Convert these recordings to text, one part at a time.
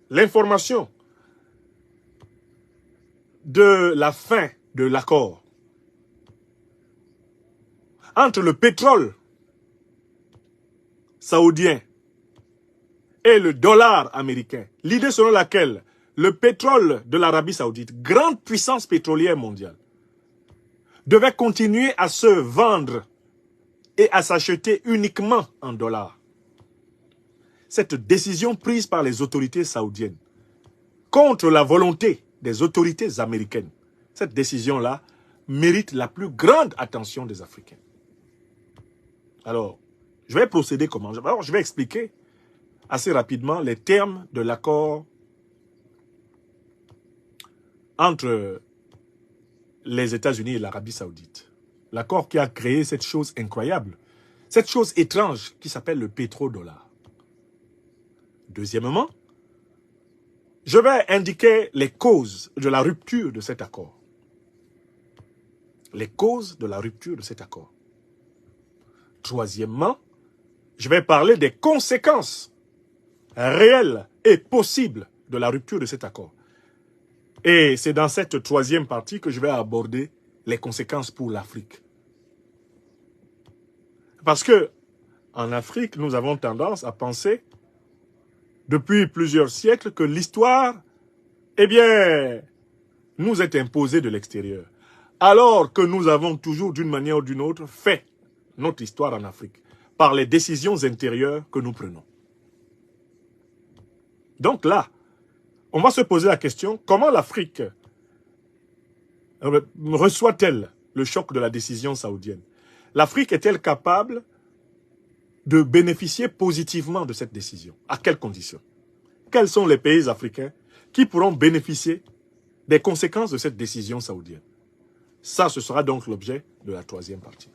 l'information de la fin de l'accord entre le pétrole saoudien et le dollar américain. L'idée selon laquelle le pétrole de l'Arabie saoudite, grande puissance pétrolière mondiale, devait continuer à se vendre et à s'acheter uniquement en dollars. Cette décision prise par les autorités saoudiennes contre la volonté des autorités américaines, cette décision-là mérite la plus grande attention des Africains. Alors, je vais procéder comment? Alors, je vais expliquer assez rapidement les termes de l'accord entre les États-Unis et l'Arabie saoudite. L'accord qui a créé cette chose incroyable, cette chose étrange qui s'appelle le pétrodollar. Deuxièmement, je vais indiquer les causes de la rupture de cet accord. Les causes de la rupture de cet accord. Troisièmement, je vais parler des conséquences réelles et possibles de la rupture de cet accord. Et c'est dans cette troisième partie que je vais aborder les conséquences pour l'Afrique. Parce que en Afrique, nous avons tendance à penser depuis plusieurs siècles que l'histoire, eh bien, nous est imposée de l'extérieur. Alors que nous avons toujours, d'une manière ou d'une autre, fait notre histoire en Afrique par les décisions intérieures que nous prenons. Donc là, on va se poser la question, comment l'Afrique reçoit-elle le choc de la décision saoudienne? L'Afrique est-elle capable de bénéficier positivement de cette décision? À quelles conditions? Quels sont les pays africains qui pourront bénéficier des conséquences de cette décision saoudienne? Ça, ce sera donc l'objet de la troisième partie.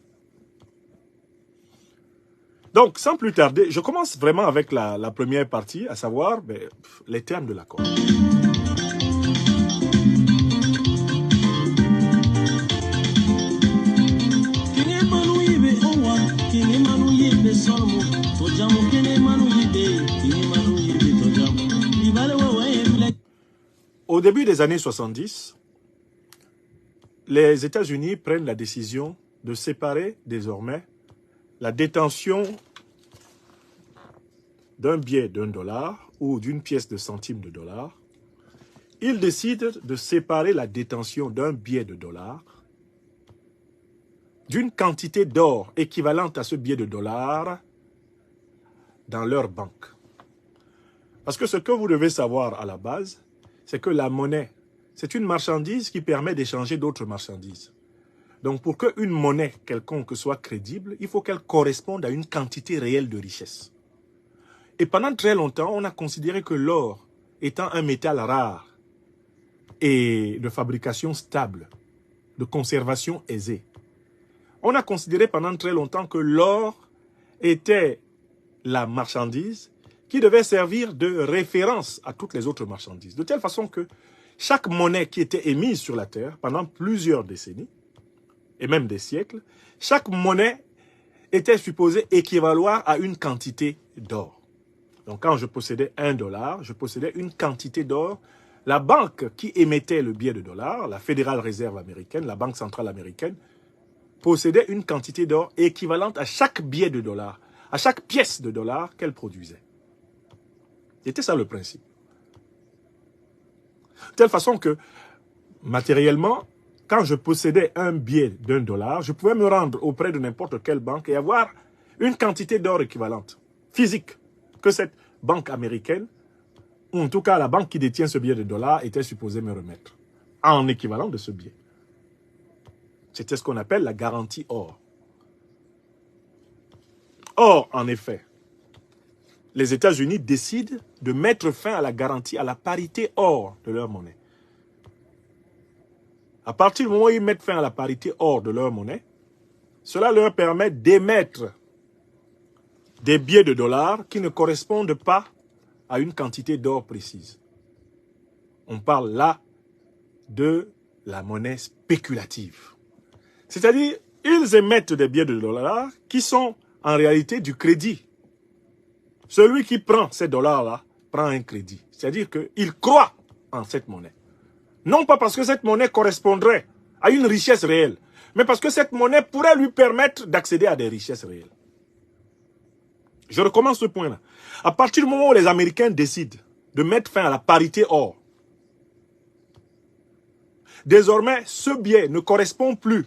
Donc, sans plus tarder, je commence vraiment avec la première partie, à savoir les termes de l'accord. Au début des années 70, les États-Unis prennent la décision de séparer désormais la détention d'un billet d'$1 ou d'une pièce de centimes de dollar. Ils décident de séparer la détention d'un billet de dollar d'une quantité d'or équivalente à ce billet de dollar dans leur banque. Parce que ce que vous devez savoir à la base, c'est que la monnaie, c'est une marchandise qui permet d'échanger d'autres marchandises. Donc pour qu'une monnaie quelconque soit crédible, il faut qu'elle corresponde à une quantité réelle de richesse. Et pendant très longtemps, on a considéré que l'or étant un métal rare et de fabrication stable, de conservation aisée, on a considéré pendant très longtemps que l'or était la marchandise qui devait servir de référence à toutes les autres marchandises. De telle façon que chaque monnaie qui était émise sur la Terre pendant plusieurs décennies, et même des siècles, chaque monnaie était supposée équivaloir à une quantité d'or. Donc quand je possédais $1, je possédais une quantité d'or. La banque qui émettait le billet de dollar, la Fédérale Réserve américaine, la Banque centrale américaine, possédait une quantité d'or équivalente à chaque billet de dollar, à chaque pièce de dollar qu'elle produisait. C'était ça le principe. De telle façon que, matériellement, quand je possédais un billet d'$1, je pouvais me rendre auprès de n'importe quelle banque et avoir une quantité d'or équivalente, physique, que cette banque américaine, ou en tout cas la banque qui détient ce billet de dollar, était supposée me remettre, en équivalent de ce billet. C'était ce qu'on appelle la garantie or. Or, en effet, les États-Unis décident de mettre fin à la garantie, à la parité or de leur monnaie. À partir du moment où ils mettent fin à la parité or de leur monnaie, cela leur permet d'émettre des billets de dollars qui ne correspondent pas à une quantité d'or précise. On parle là de la monnaie spéculative. C'est-à-dire, ils émettent des billets de dollars qui sont en réalité du crédit. Celui qui prend ces dollars-là prend un crédit. C'est-à-dire qu'il croit en cette monnaie. Non pas parce que cette monnaie correspondrait à une richesse réelle, mais parce que cette monnaie pourrait lui permettre d'accéder à des richesses réelles. Je recommence ce point-là. À partir du moment où les Américains décident de mettre fin à la parité or, désormais, ce biais ne correspond plus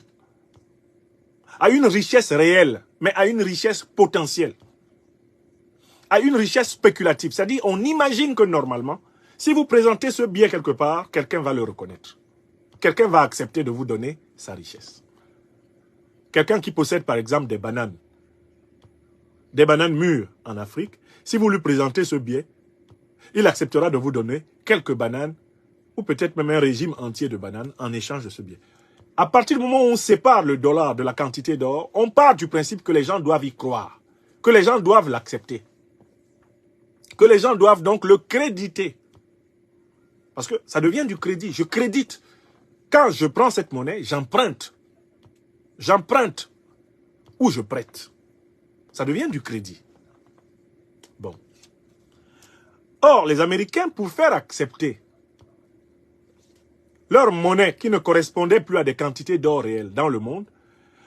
à une richesse réelle, mais à une richesse potentielle, à une richesse spéculative. C'est-à-dire, on imagine que normalement, si vous présentez ce biais quelque part, quelqu'un va le reconnaître. Quelqu'un va accepter de vous donner sa richesse. Quelqu'un qui possède par exemple des bananes mûres en Afrique, si vous lui présentez ce biais, il acceptera de vous donner quelques bananes ou peut-être même un régime entier de bananes en échange de ce biais. À partir du moment où on sépare le dollar de la quantité d'or, on part du principe que les gens doivent y croire, que les gens doivent l'accepter, que les gens doivent donc le créditer. Parce que ça devient du crédit, je crédite. Quand je prends cette monnaie, j'emprunte. J'emprunte ou je prête. Ça devient du crédit. Bon. Or, les Américains, pour faire accepter leur monnaie qui ne correspondait plus à des quantités d'or réelles dans le monde,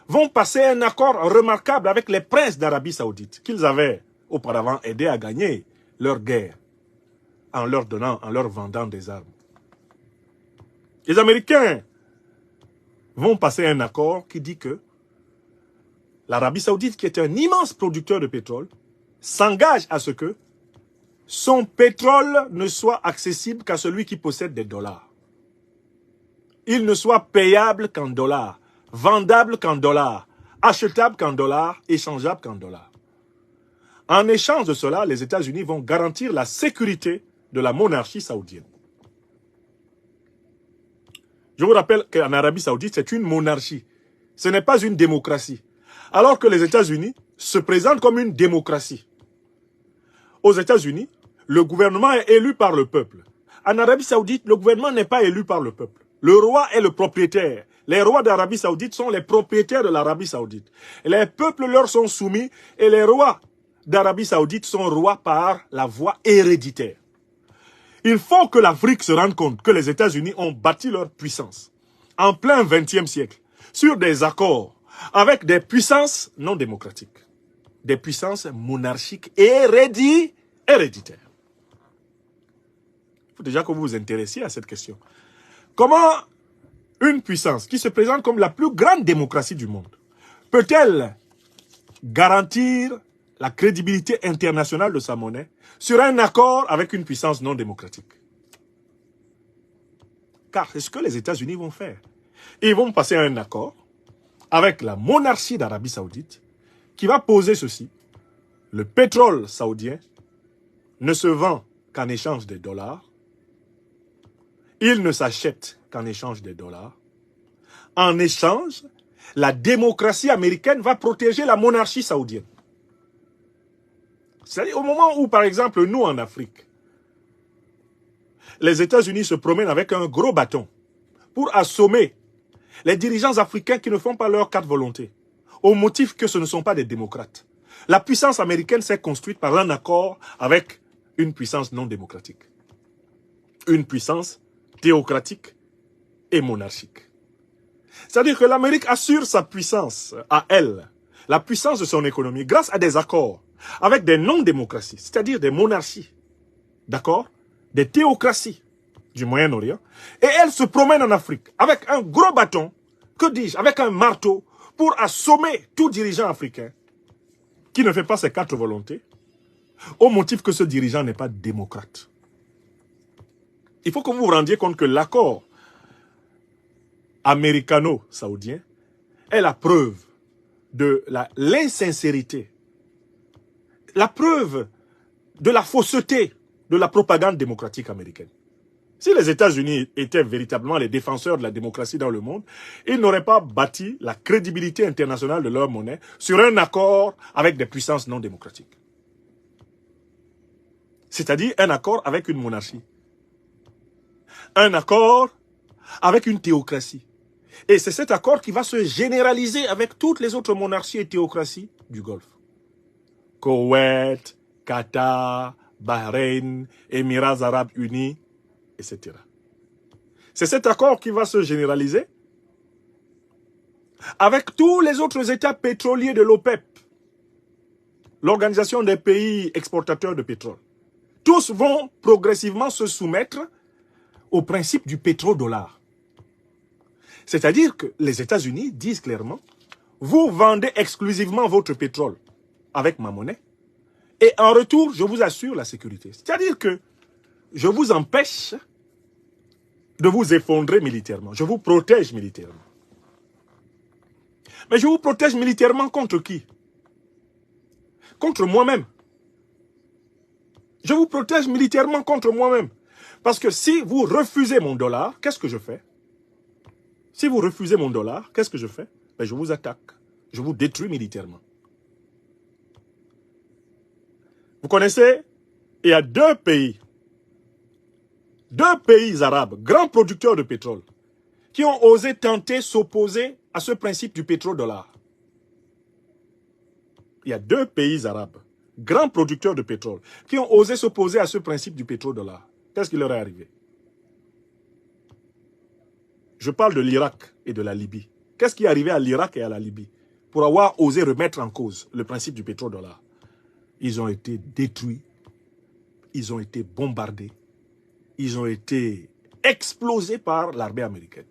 vont passer un accord remarquable avec les princes d'Arabie Saoudite, qu'ils avaient auparavant aidé à gagner leur guerre, en leur donnant, en leur vendant des armes. Les Américains vont passer un accord qui dit que l'Arabie Saoudite, qui est un immense producteur de pétrole, s'engage à ce que son pétrole ne soit accessible qu'à celui qui possède des dollars. Il ne soit payable qu'en dollars, vendable qu'en dollars, achetable qu'en dollars, échangeable qu'en dollars. En échange de cela, les États-Unis vont garantir la sécurité de la monarchie saoudienne. Je vous rappelle qu'en Arabie Saoudite, c'est une monarchie. Ce n'est pas une démocratie. Alors que les États-Unis se présentent comme une démocratie. Aux États-Unis, le gouvernement est élu par le peuple. En Arabie Saoudite, le gouvernement n'est pas élu par le peuple. Le roi est le propriétaire. Les rois d'Arabie Saoudite sont les propriétaires de l'Arabie Saoudite. Les peuples leur sont soumis et les rois d'Arabie Saoudite sont rois par la voie héréditaire. Il faut que l'Afrique se rende compte que les États-Unis ont bâti leur puissance en plein XXe siècle sur des accords avec des puissances non démocratiques, des puissances monarchiques héréditaires. Il faut déjà que vous vous intéressiez à cette question. Comment une puissance qui se présente comme la plus grande démocratie du monde peut-elle garantir la crédibilité internationale de sa monnaie sur un accord avec une puissance non démocratique? Car c'est ce que les États-Unis vont faire. Ils vont passer un accord avec la monarchie d'Arabie Saoudite qui va poser ceci. Le pétrole saoudien ne se vend qu'en échange des dollars. Il ne s'achète qu'en échange des dollars. En échange, la démocratie américaine va protéger la monarchie saoudienne. C'est-à-dire au moment où, par exemple, nous en Afrique, les États-Unis se promènent avec un gros bâton pour assommer les dirigeants africains qui ne font pas leur carte volonté, au motif que ce ne sont pas des démocrates. La puissance américaine s'est construite par un accord avec une puissance non démocratique. Une puissance théocratique et monarchique. C'est-à-dire que l'Amérique assure sa puissance à elle, la puissance de son économie, grâce à des accords avec des non-démocraties, c'est-à-dire des monarchies, d'accord, des théocraties du Moyen-Orient, et elle se promène en Afrique avec un gros bâton, que dis-je, avec un marteau, pour assommer tout dirigeant africain qui ne fait pas ses quatre volontés, au motif que ce dirigeant n'est pas démocrate. Il faut que vous vous rendiez compte que l'accord américano-saoudien est la preuve de l'insincérité, la preuve de la fausseté de la propagande démocratique américaine. Si les États-Unis étaient véritablement les défenseurs de la démocratie dans le monde, ils n'auraient pas bâti la crédibilité internationale de leur monnaie sur un accord avec des puissances non démocratiques. C'est-à-dire un accord avec une monarchie. Un accord avec une théocratie. Et c'est cet accord qui va se généraliser avec toutes les autres monarchies et théocraties du Golfe. Koweït, Qatar, Bahreïn, Émirats arabes unis, etc. C'est cet accord qui va se généraliser avec tous les autres États pétroliers de l'OPEP, l'organisation des pays exportateurs de pétrole. Tous vont progressivement se soumettre au principe du pétrodollar. C'est-à-dire que les États-Unis disent clairement, vous vendez exclusivement votre pétrole avec ma monnaie, et en retour, je vous assure la sécurité. C'est-à-dire que je vous empêche de vous effondrer militairement. Je vous protège militairement. Mais je vous protège militairement contre qui? Contre moi-même. Je vous protège militairement contre moi-même. Parce que si vous refusez mon dollar, qu'est-ce que je fais? Si vous refusez mon dollar, qu'est-ce que je fais? Ben, je vous attaque. Je vous détruis militairement. Vous connaissez, il y a deux pays arabes, grands producteurs de pétrole, qui ont osé tenter s'opposer à ce principe du pétrodollar. Il y a deux pays arabes, grands producteurs de pétrole, qui ont osé s'opposer à ce principe du pétrodollar. Qu'est-ce qui leur est arrivé? Je parle de l'Irak et de la Libye. Qu'est-ce qui est arrivé à l'Irak et à la Libye pour avoir osé remettre en cause le principe du pétrodollar? Ils ont été détruits, ils ont été bombardés, ils ont été explosés par l'armée américaine.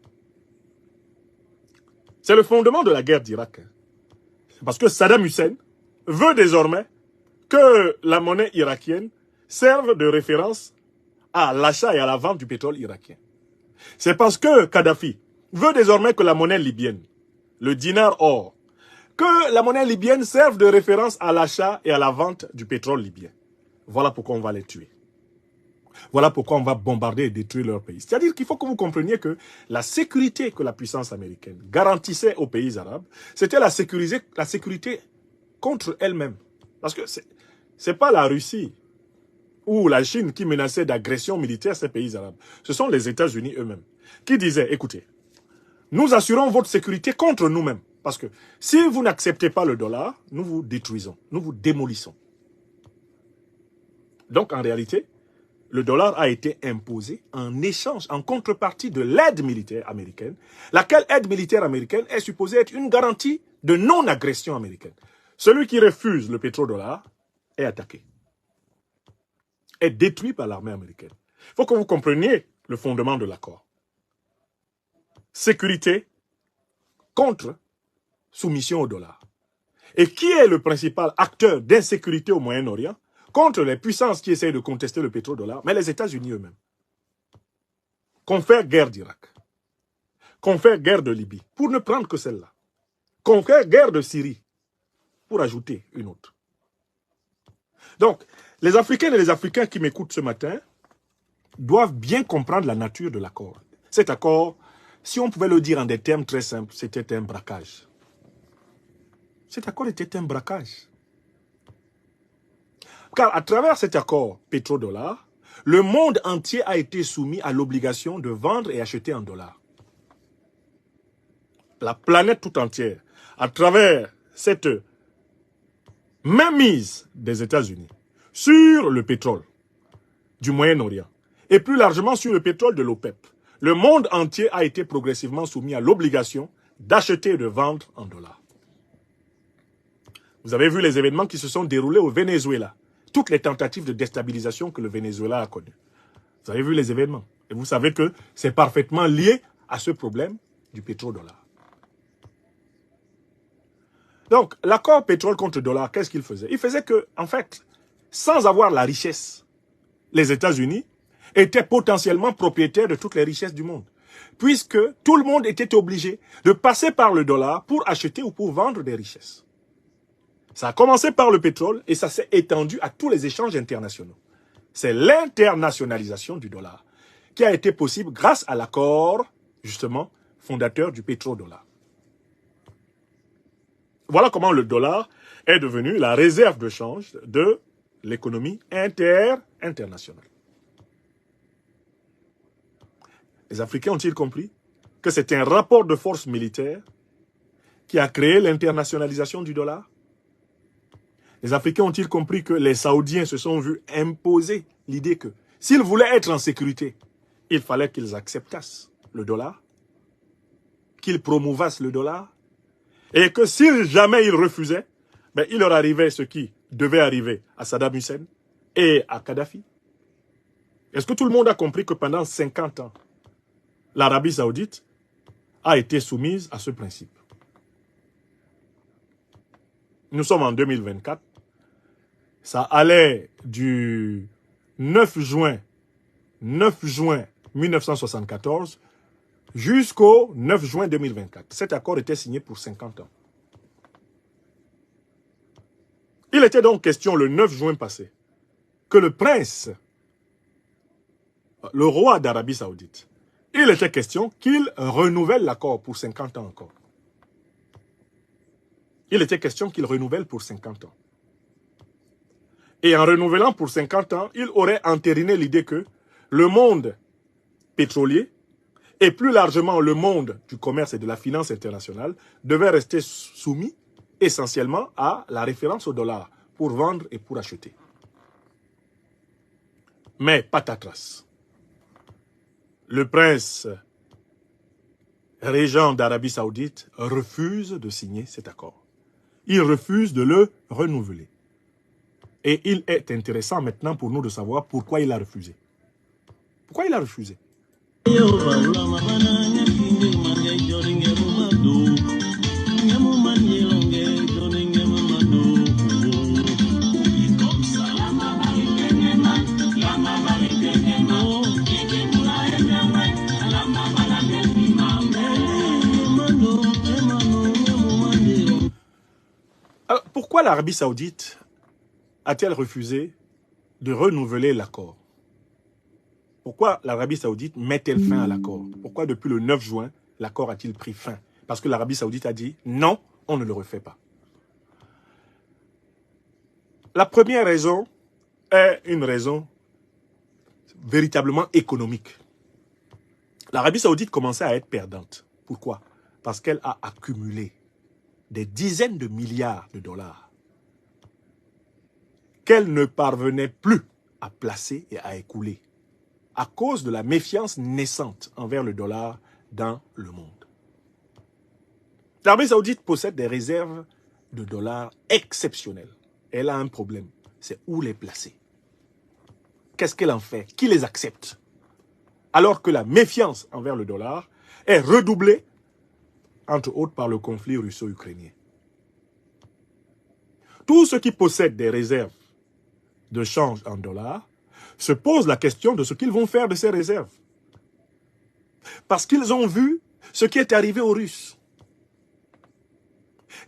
C'est le fondement de la guerre d'Irak. Parce que Saddam Hussein veut désormais que la monnaie irakienne serve de référence à l'achat et à la vente du pétrole irakien. C'est parce que Kadhafi veut désormais que la monnaie libyenne, le dinar or, que la monnaie libyenne serve de référence à l'achat et à la vente du pétrole libyen. Voilà pourquoi on va les tuer. Voilà pourquoi on va bombarder et détruire leur pays. C'est-à-dire qu'il faut que vous compreniez que la sécurité que la puissance américaine garantissait aux pays arabes, c'était la sécurité contre elle-même. Parce que c'est pas la Russie ou la Chine qui menaçait d'agression militaire ces pays arabes. Ce sont les États-Unis eux-mêmes qui disaient, écoutez, nous assurons votre sécurité contre nous-mêmes. Parce que si vous n'acceptez pas le dollar, nous vous détruisons, nous vous démolissons. Donc en réalité, le dollar a été imposé en échange, en contrepartie de l'aide militaire américaine, laquelle aide militaire américaine est supposée être une garantie de non-agression américaine. Celui qui refuse le pétrodollar est attaqué, est détruit par l'armée américaine. Il faut que vous compreniez le fondement de l'accord. Sécurité contre soumission au dollar. Et qui est le principal acteur d'insécurité au Moyen-Orient contre les puissances qui essayent de contester le pétrodollar? Mais les États-Unis eux-mêmes. Qu'on fait guerre d'Irak, qu'on fait guerre de Libye, pour ne prendre que celle-là. Qu'on fait guerre de Syrie, pour ajouter une autre. Donc, les Africaines et les Africains qui m'écoutent ce matin doivent bien comprendre la nature de l'accord. Cet accord, si on pouvait le dire en des termes très simples, c'était un braquage. Cet accord était un braquage. Car à travers cet accord pétrodollar, le monde entier a été soumis à l'obligation de vendre et acheter en dollars. La planète tout entière, à travers cette mainmise des États-Unis sur le pétrole du Moyen-Orient et plus largement sur le pétrole de l'OPEP, le monde entier a été progressivement soumis à l'obligation d'acheter et de vendre en dollars. Vous avez vu les événements qui se sont déroulés au Venezuela. Toutes les tentatives de déstabilisation que le Venezuela a connues. Vous avez vu les événements. Et vous savez que c'est parfaitement lié à ce problème du pétrodollar. Donc, l'accord pétrole contre dollar, qu'est-ce qu'il faisait? Il faisait que, en fait, sans avoir la richesse, les États-Unis étaient potentiellement propriétaires de toutes les richesses du monde. Puisque tout le monde était obligé de passer par le dollar pour acheter ou pour vendre des richesses. Ça a commencé par le pétrole et ça s'est étendu à tous les échanges internationaux. C'est l'internationalisation du dollar qui a été possible grâce à l'accord, justement, fondateur du pétrodollar. Voilà comment le dollar est devenu la réserve de change de l'économie internationale. Les Africains ont-ils compris que c'est un rapport de force militaire qui a créé l'internationalisation du dollar? Les Africains ont-ils compris que les Saoudiens se sont vus imposer l'idée que s'ils voulaient être en sécurité, il fallait qu'ils acceptassent le dollar, qu'ils promouvassent le dollar, et que si jamais ils refusaient, ben, il leur arrivait ce qui devait arriver à Saddam Hussein et à Kadhafi. Est-ce que tout le monde a compris que pendant 50 ans, l'Arabie Saoudite a été soumise à ce principe? Nous sommes en 2024. Ça allait du 9 juin 1974 jusqu'au 9 juin 2024. Cet accord était signé pour 50 ans. Il était donc question le 9 juin passé que le prince, le roi d'Arabie Saoudite, il était question qu'il renouvelle l'accord pour 50 ans encore. Il était question qu'il renouvelle pour 50 ans. Et en renouvelant pour 50 ans, il aurait entériné l'idée que le monde pétrolier et plus largement le monde du commerce et de la finance internationale devait rester soumis essentiellement à la référence au dollar pour vendre et pour acheter. Mais patatras, le prince régent d'Arabie Saoudite refuse de signer cet accord. Il refuse de le renouveler. Et il est intéressant maintenant pour nous de savoir pourquoi il a refusé. Pourquoi il a refusé? Alors, pourquoi l'Arabie Saoudite a-t-elle refusé de renouveler l'accord? Pourquoi l'Arabie Saoudite met-elle fin à l'accord? Pourquoi depuis le 9 juin, l'accord a-t-il pris fin? Parce que l'Arabie Saoudite a dit non, on ne le refait pas. La première raison est une raison véritablement économique. L'Arabie Saoudite commençait à être perdante. Pourquoi? Parce qu'elle a accumulé des dizaines de milliards de dollars qu'elle ne parvenait plus à placer et à écouler à cause de la méfiance naissante envers le dollar dans le monde. L'Arabie Saoudite possède des réserves de dollars exceptionnelles. Elle a un problème, c'est où les placer. Qu'est-ce qu'elle en fait? Qui les accepte? Alors que la méfiance envers le dollar est redoublée, entre autres par le conflit russo-ukrainien. Tous ceux qui possèdent des réserves de change en dollars se posent la question de ce qu'ils vont faire de ces réserves. Parce qu'ils ont vu ce qui est arrivé aux Russes.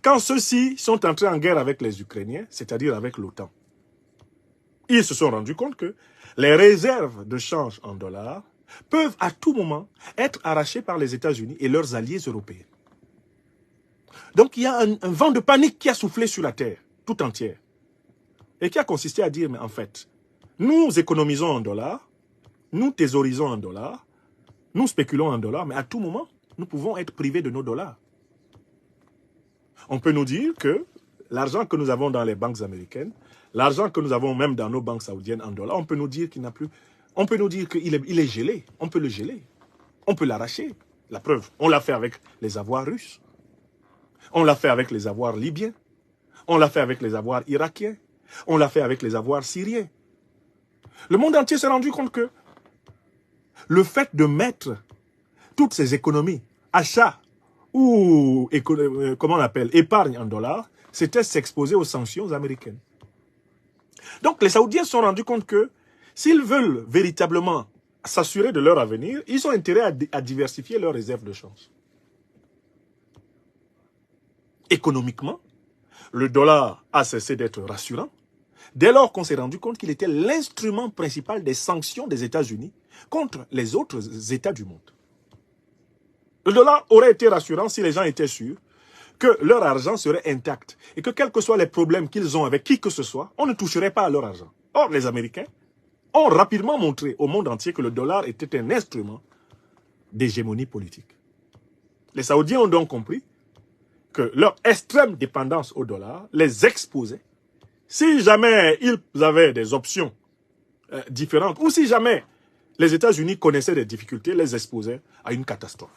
Quand ceux-ci sont entrés en guerre avec les Ukrainiens, c'est-à-dire avec l'OTAN, ils se sont rendus compte que les réserves de change en dollars peuvent à tout moment être arrachées par les États-Unis et leurs alliés européens. Donc il y a un vent de panique qui a soufflé sur la terre, tout entière, et qui a consisté à dire, mais en fait, nous économisons en dollars, nous thésaurisons en dollars, nous spéculons en dollars, mais à tout moment, nous pouvons être privés de nos dollars. On peut nous dire que l'argent que nous avons dans les banques américaines, l'argent que nous avons même dans nos banques saoudiennes en dollars, on peut nous dire qu'il n'a plus, on peut nous dire qu'il est gelé, on peut le geler, on peut l'arracher. La preuve, on l'a fait avec les avoirs russes, on l'a fait avec les avoirs libyens, on l'a fait avec les avoirs irakiens, on l'a fait avec les avoirs syriens. Le monde entier s'est rendu compte que le fait de mettre toutes ces économies, achats ou, comment on appelle, épargne en dollars, c'était s'exposer aux sanctions américaines. Donc les Saoudiens se sont rendus compte que s'ils veulent véritablement s'assurer de leur avenir, ils ont intérêt à diversifier leurs réserves de change. Économiquement, le dollar a cessé d'être rassurant dès lors qu'on s'est rendu compte qu'il était l'instrument principal des sanctions des États-Unis contre les autres États du monde. Le dollar aurait été rassurant si les gens étaient sûrs que leur argent serait intact et que quels que soient les problèmes qu'ils ont avec qui que ce soit, on ne toucherait pas à leur argent. Or, les Américains ont rapidement montré au monde entier que le dollar était un instrument d'hégémonie politique. Les Saoudiens ont donc compris que leur extrême dépendance au dollar les exposait Si jamais ils avaient des options différentes, ou si jamais les États-Unis connaissaient des difficultés, les exposaient à une catastrophe.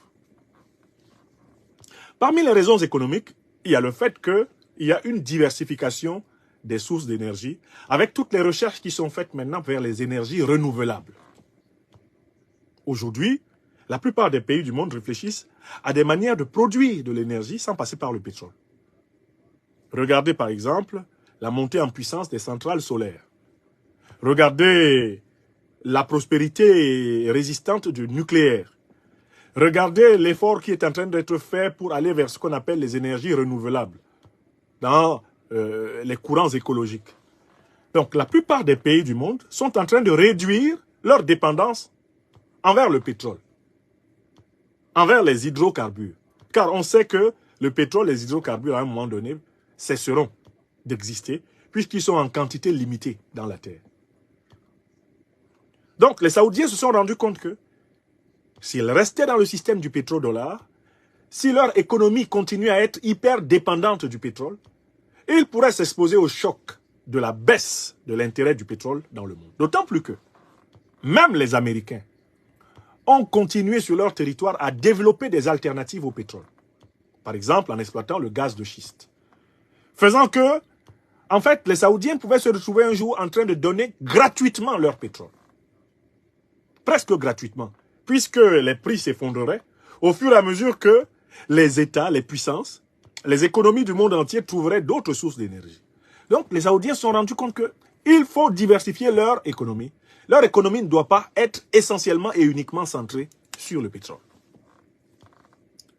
Parmi les raisons économiques, il y a le fait qu'il y a une diversification des sources d'énergie, avec toutes les recherches qui sont faites maintenant vers les énergies renouvelables. Aujourd'hui, la plupart des pays du monde réfléchissent à des manières de produire de l'énergie sans passer par le pétrole. Regardez par exemple la montée en puissance des centrales solaires. Regardez la prospérité résistante du nucléaire. Regardez l'effort qui est en train d'être fait pour aller vers ce qu'on appelle les énergies renouvelables dans les courants écologiques. Donc la plupart des pays du monde sont en train de réduire leur dépendance envers le pétrole, envers les hydrocarbures. Car on sait que le pétrole et les hydrocarbures, à un moment donné, cesseront d'exister puisqu'ils sont en quantité limitée dans la Terre. Donc les Saoudiens se sont rendus compte que s'ils restaient dans le système du pétrodollar, si leur économie continuait à être hyper dépendante du pétrole, ils pourraient s'exposer au choc de la baisse de l'intérêt du pétrole dans le monde. D'autant plus que même les Américains ont continué sur leur territoire à développer des alternatives au pétrole. Par exemple, en exploitant le gaz de schiste. Faisant que, en fait, les Saoudiens pouvaient se retrouver un jour en train de donner gratuitement leur pétrole. Presque gratuitement. Puisque les prix s'effondreraient au fur et à mesure que les États, les puissances, les économies du monde entier trouveraient d'autres sources d'énergie. Donc, les Saoudiens se sont rendus compte qu'il faut diversifier leur économie. Leur économie ne doit pas être essentiellement et uniquement centrée sur le pétrole.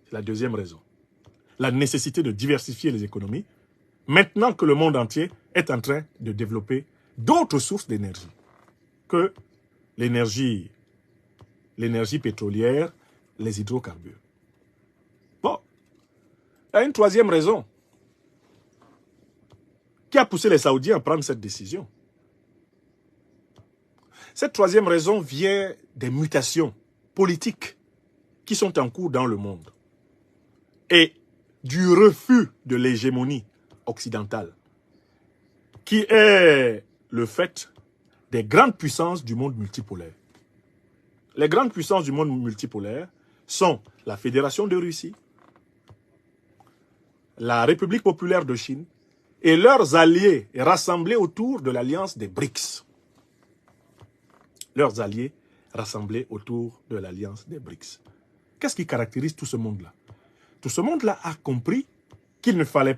C'est la deuxième raison. La nécessité de diversifier les économies, maintenant que le monde entier est en train de développer d'autres sources d'énergie que l'énergie pétrolière, les hydrocarbures. Bon, il y a une troisième raison qui a poussé les Saoudiens à prendre cette décision. Cette troisième raison vient des mutations politiques qui sont en cours dans le monde et du refus de l'hégémonie occidentale, qui est le fait des grandes puissances du monde multipolaire. Les grandes puissances du monde multipolaire sont la Fédération de Russie, la République populaire de Chine et leurs alliés rassemblés autour de l'alliance des BRICS. Leurs alliés rassemblés autour de l'alliance des BRICS. Qu'est-ce qui caractérise tout ce monde-là? Tout ce monde-là a compris qu'il ne fallait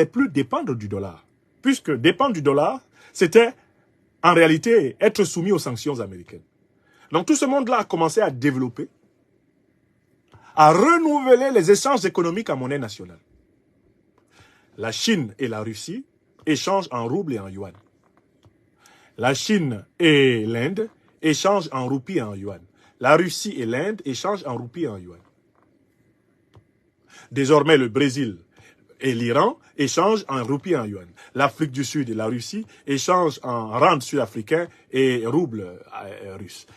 plus dépendre du dollar. Puisque dépendre du dollar, c'était en réalité être soumis aux sanctions américaines. Donc tout ce monde-là a commencé à développer, à renouveler les échanges économiques à monnaie nationale. La Chine et la Russie échangent en roubles et en yuan. La Chine et l'Inde échangent en roupies et en yuan. La Russie et l'Inde échangent en roupies et en yuan. Désormais, le Brésil et l'Iran échangent en roupies et en yuan. L'Afrique du Sud et la Russie échangent en rand sud-africain et roubles russes.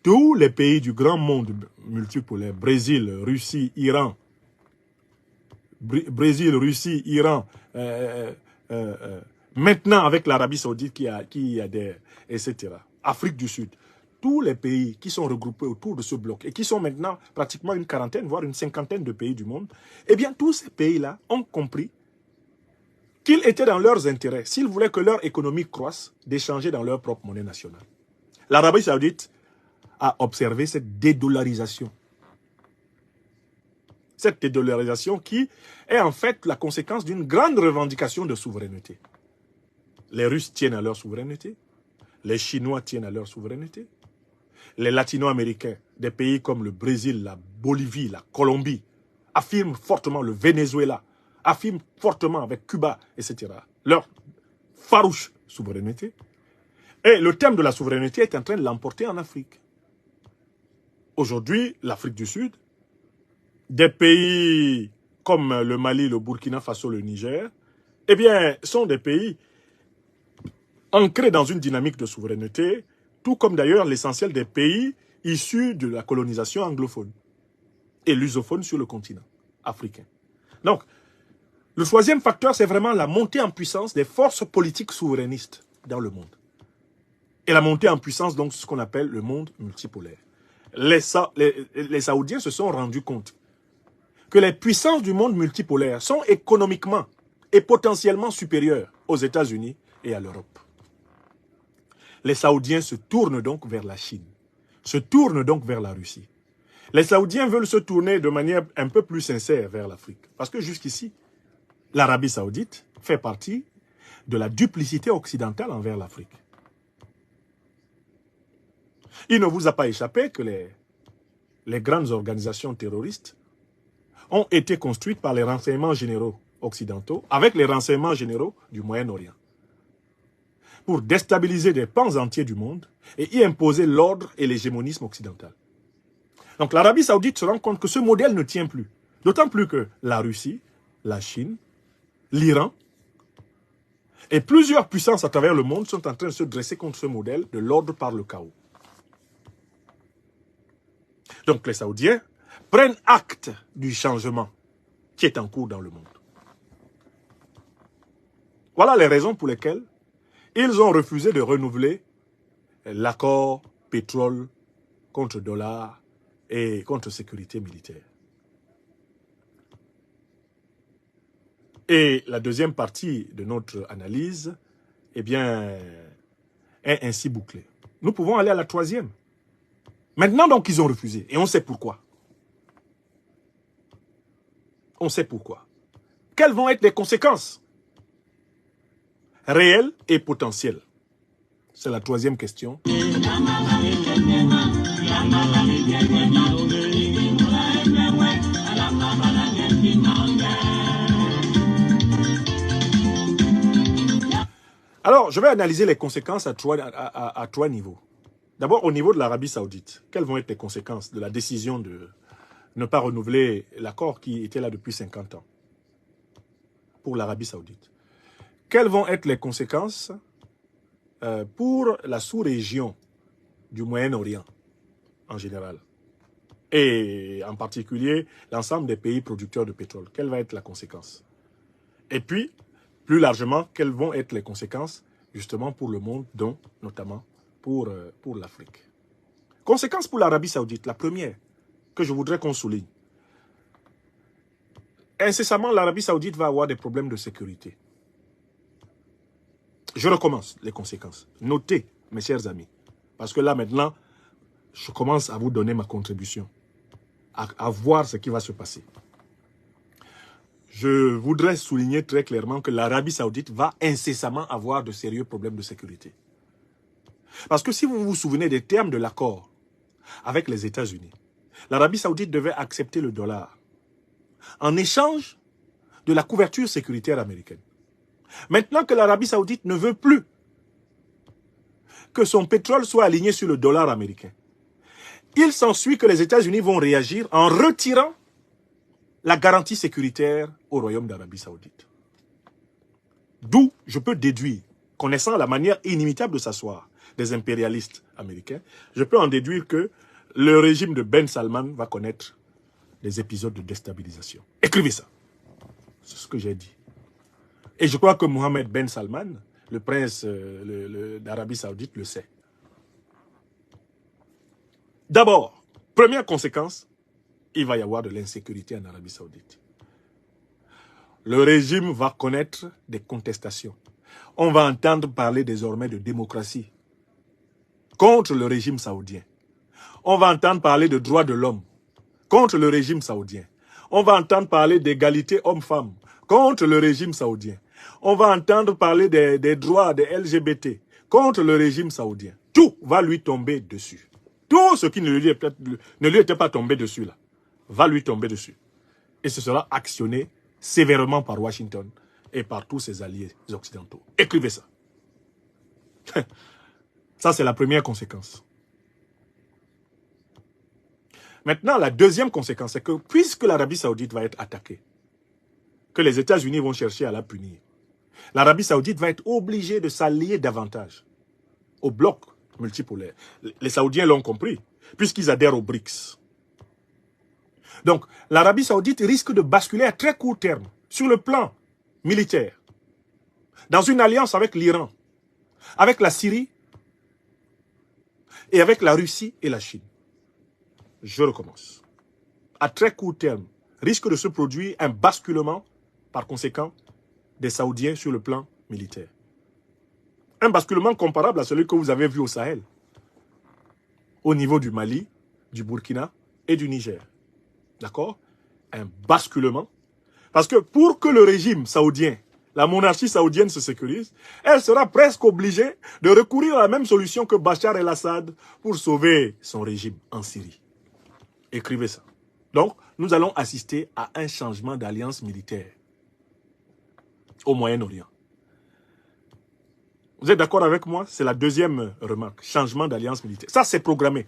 Tous les pays du grand monde multipolaire, Brésil, Russie, Iran, maintenant avec l'Arabie Saoudite qui adhère, etc. Afrique du Sud. Tous les pays qui sont regroupés autour de ce bloc et qui sont maintenant pratiquement une quarantaine, voire une cinquantaine de pays du monde, eh bien tous ces pays-là ont compris qu'il était dans leurs intérêts, s'ils voulaient que leur économie croisse, d'échanger dans leur propre monnaie nationale. L'Arabie Saoudite a observé cette dédollarisation. Cette dédollarisation qui est en fait la conséquence d'une grande revendication de souveraineté. Les Russes tiennent à leur souveraineté, les Chinois tiennent à leur souveraineté, les Latino-Américains, des pays comme le Brésil, la Bolivie, la Colombie, affirment fortement, le Venezuela, affirment fortement avec Cuba, etc., leur farouche souveraineté. Et le thème de la souveraineté est en train de l'emporter en Afrique. Aujourd'hui, l'Afrique du Sud, des pays comme le Mali, le Burkina Faso, le Niger, eh bien, sont des pays ancrés dans une dynamique de souveraineté, tout comme d'ailleurs l'essentiel des pays issus de la colonisation anglophone et lusophone sur le continent africain. Donc, Le troisième facteur, c'est vraiment la montée en puissance des forces politiques souverainistes dans le monde. Et la montée en puissance, donc, ce qu'on appelle le monde multipolaire. Les Saoudiens se sont rendus compte que les puissances du monde multipolaire sont économiquement et potentiellement supérieures aux États-Unis et à l'Europe. Les Saoudiens se tournent donc vers la Chine, se tournent donc vers la Russie. Les Saoudiens veulent se tourner de manière un peu plus sincère vers l'Afrique. Parce que jusqu'ici, l'Arabie Saoudite fait partie de la duplicité occidentale envers l'Afrique. Il ne vous a pas échappé que les grandes organisations terroristes ont été construites par les renseignements généraux occidentaux avec les renseignements généraux du Moyen-Orient pour déstabiliser des pans entiers du monde et y imposer l'ordre et l'hégémonisme occidental. Donc l'Arabie Saoudite se rend compte que ce modèle ne tient plus. D'autant plus que la Russie, la Chine, l'Iran et plusieurs puissances à travers le monde sont en train de se dresser contre ce modèle de l'ordre par le chaos. Donc les Saoudiens prennent acte du changement qui est en cours dans le monde. Voilà les raisons pour lesquelles ils ont refusé de renouveler l'accord pétrole contre dollar et contre sécurité militaire. Et la deuxième partie de notre analyse, eh bien, est ainsi bouclée. Nous pouvons aller à la troisième. Maintenant, donc, ils ont refusé. Et on sait pourquoi. On sait pourquoi. Quelles vont être les conséquences réelles et potentielles? C'est la troisième question. Alors, je vais analyser les conséquences à trois niveaux. D'abord, au niveau de l'Arabie Saoudite, quelles vont être les conséquences de la décision de ne pas renouveler l'accord qui était là depuis 50 ans pour l'Arabie Saoudite? Quelles vont être les conséquences pour la sous-région du Moyen-Orient en général? Et en particulier, l'ensemble des pays producteurs de pétrole. Quelle va être la conséquence? Et puis, plus largement, quelles vont être les conséquences justement pour le monde, dont notamment pour l'Afrique. Conséquence pour l'Arabie Saoudite, la première que je voudrais qu'on souligne. Incessamment, l'Arabie Saoudite va avoir des problèmes de sécurité. Je recommence les conséquences. Notez, mes chers amis, parce que là maintenant, je commence à vous donner ma contribution, à voir ce qui va se passer. Je voudrais souligner très clairement que l'Arabie Saoudite va incessamment avoir de sérieux problèmes de sécurité. Parce que si vous vous souvenez des termes de l'accord avec les États-Unis, l'Arabie Saoudite devait accepter le dollar en échange de la couverture sécuritaire américaine. Maintenant que l'Arabie Saoudite ne veut plus que son pétrole soit aligné sur le dollar américain, il s'ensuit que les États-Unis vont réagir en retirant la garantie sécuritaire au Royaume d'Arabie Saoudite. D'où je peux déduire, connaissant la manière inimitable de s'asseoir des impérialistes américains, je peux en déduire que le régime de Ben Salman va connaître des épisodes de déstabilisation. Écrivez ça. C'est ce que j'ai dit. Et je crois que Mohammed Ben Salman, le prince d'Arabie Saoudite, le sait. D'abord, première conséquence, il va y avoir de l'insécurité en Arabie Saoudite. Le régime va connaître des contestations. On va entendre parler désormais de démocratie contre le régime saoudien. On va entendre parler de droits de l'homme contre le régime saoudien. On va entendre parler d'égalité homme-femme contre le régime saoudien. On va entendre parler des droits des LGBT contre le régime saoudien. Tout va lui tomber dessus. Tout ce qui ne lui était pas tombé dessus là, va lui tomber dessus. Et ce sera actionné sévèrement par Washington et par tous ses alliés occidentaux. Écrivez ça. Ça, c'est la première conséquence. Maintenant, la deuxième conséquence, c'est que puisque l'Arabie Saoudite va être attaquée, que les États-Unis vont chercher à la punir, l'Arabie Saoudite va être obligée de s'allier davantage au bloc multipolaire. Les Saoudiens l'ont compris, puisqu'ils adhèrent aux BRICS. Donc, l'Arabie Saoudite risque de basculer à très court terme sur le plan militaire, dans une alliance avec l'Iran, avec la Syrie et avec la Russie et la Chine. Je recommence. À très court terme, risque de se produire un basculement, par conséquent, des Saoudiens sur le plan militaire. Un basculement comparable à celui que vous avez vu au Sahel, au niveau du Mali, du Burkina et du Niger. D'accord? Un basculement. Parce que pour que le régime saoudien, la monarchie saoudienne se sécurise, elle sera presque obligée de recourir à la même solution que Bachar el-Assad pour sauver son régime en Syrie. Écrivez ça. Donc, nous allons assister à un changement d'alliance militaire au Moyen-Orient. Vous êtes d'accord avec moi? C'est la deuxième remarque. Changement d'alliance militaire. Ça, c'est programmé.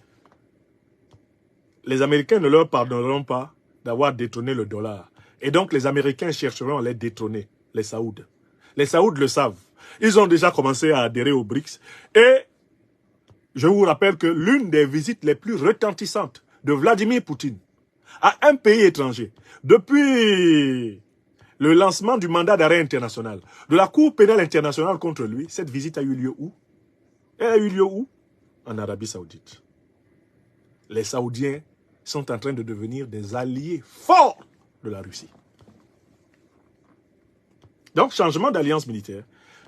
Les Américains ne leur pardonneront pas d'avoir détrôné le dollar. Et donc, les Américains chercheront à les détrôner, les Saouds. Les Saouds le savent. Ils ont déjà commencé à adhérer aux BRICS. Et je vous rappelle que l'une des visites les plus retentissantes de Vladimir Poutine à un pays étranger, depuis le lancement du mandat d'arrêt international, de la Cour pénale internationale contre lui, cette visite a eu lieu où? Elle a eu lieu où? En Arabie Saoudite. Les Saoudiens sont en train de devenir des alliés forts de la Russie. Donc, changement d'alliance militaire.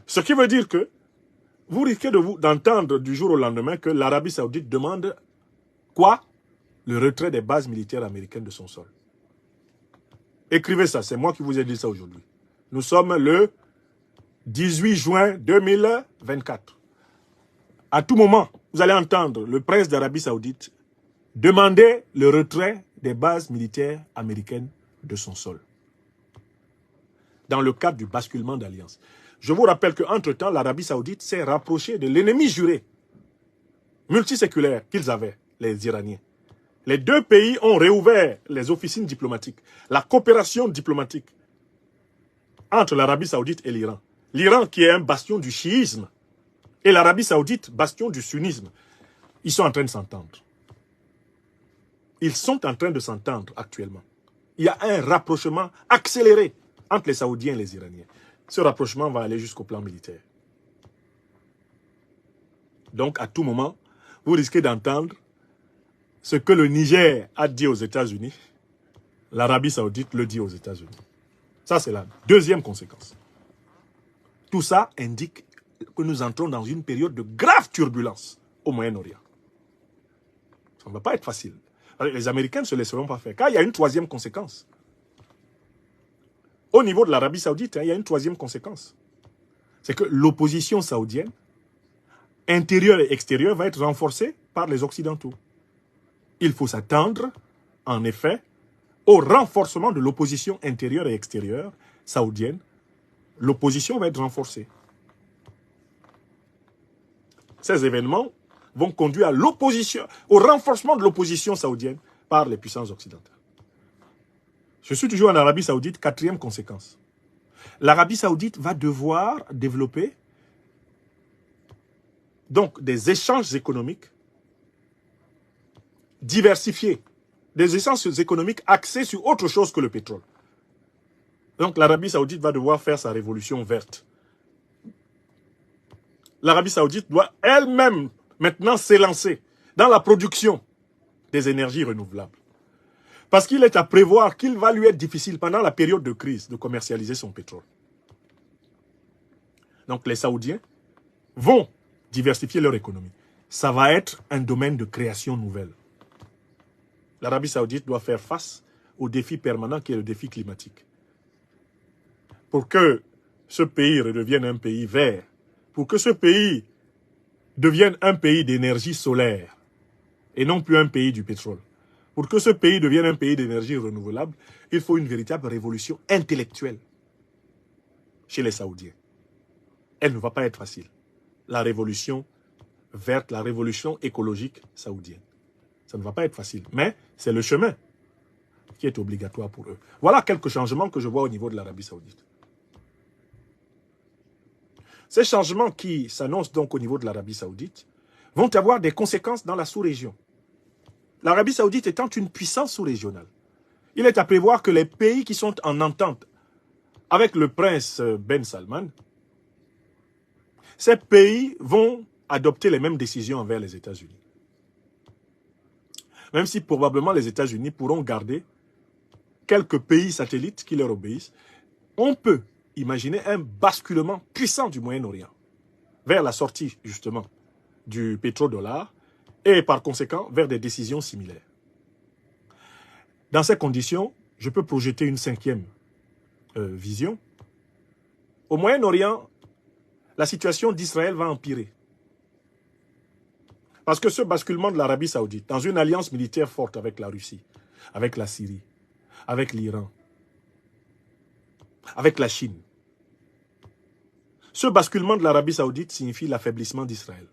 Ce qui veut dire que vous risquez d'entendre du jour au lendemain que l'Arabie Saoudite demande quoi? Le retrait des bases militaires américaines de son sol. Écrivez ça, c'est moi qui vous ai dit ça aujourd'hui. Nous sommes le 18 juin 2024. À tout moment, vous allez entendre le prince d'Arabie Saoudite demander le retrait des bases militaires américaines de son sol. Dans le cadre du basculement d'alliance. Je vous rappelle qu'entre-temps, l'Arabie Saoudite s'est rapprochée de l'ennemi juré multiséculaire qu'ils avaient, les Iraniens. Les deux pays ont réouvert les officines diplomatiques, la coopération diplomatique entre l'Arabie Saoudite et l'Iran. L'Iran qui est un bastion du chiisme et l'Arabie Saoudite, bastion du sunnisme. Ils sont en train de s'entendre. Ils sont en train de s'entendre actuellement. Il y a un rapprochement accéléré entre les Saoudiens et les Iraniens. Ce rapprochement va aller jusqu'au plan militaire. Donc, à tout moment, vous risquez d'entendre ce que le Niger a dit aux États-Unis, l'Arabie Saoudite le dit aux États-Unis. Ça, c'est la deuxième conséquence. Tout ça indique que nous entrons dans une période de grave turbulence au Moyen-Orient. Ça ne va pas être facile. Les Américains ne se laisseront pas faire. Car il y a une troisième conséquence. Au niveau de l'Arabie Saoudite, il y a une troisième conséquence. C'est que l'opposition saoudienne, intérieure et extérieure, va être renforcée par les Occidentaux. Il faut s'attendre, en effet, au renforcement de l'opposition intérieure et extérieure saoudienne. L'opposition va être renforcée. Ces événements vont conduire à l'opposition, au renforcement de l'opposition saoudienne par les puissances occidentales. Je suis toujours en Arabie Saoudite, quatrième conséquence. L'Arabie Saoudite va devoir développer donc des échanges économiques diversifiés, des échanges économiques axés sur autre chose que le pétrole. Donc l'Arabie Saoudite va devoir faire sa révolution verte. L'Arabie Saoudite doit elle-même maintenant s'élancer dans la production des énergies renouvelables. Parce qu'il est à prévoir qu'il va lui être difficile pendant la période de crise de commercialiser son pétrole. Donc les Saoudiens vont diversifier leur économie. Ça va être un domaine de création nouvelle. L'Arabie Saoudite doit faire face au défi permanent qui est le défi climatique. Pour que ce pays redevienne un pays vert, pour que ce pays devienne un pays d'énergie solaire et non plus un pays du pétrole, pour que ce pays devienne un pays d'énergie renouvelable, il faut une véritable révolution intellectuelle chez les Saoudiens. Elle ne va pas être facile. La révolution verte, la révolution écologique saoudienne. Ça ne va pas être facile, mais c'est le chemin qui est obligatoire pour eux. Voilà quelques changements que je vois au niveau de l'Arabie Saoudite. Ces changements qui s'annoncent donc au niveau de l'Arabie Saoudite vont avoir des conséquences dans la sous-région. L'Arabie Saoudite étant une puissance sous-régionale, il est à prévoir que les pays qui sont en entente avec le prince Ben Salman, ces pays vont adopter les mêmes décisions envers les États-Unis. Même si probablement les États-Unis pourront garder quelques pays satellites qui leur obéissent, on peut imaginer un basculement puissant du Moyen-Orient vers la sortie, justement, du pétrodollar et par conséquent vers des décisions similaires. Dans ces conditions, je peux projeter une cinquième vision. Au Moyen-Orient, la situation d'Israël va empirer. Parce que ce basculement de l'Arabie Saoudite dans une alliance militaire forte avec la Russie, avec la Syrie, avec l'Iran, avec la Chine, ce basculement de l'Arabie Saoudite signifie l'affaiblissement d'Israël.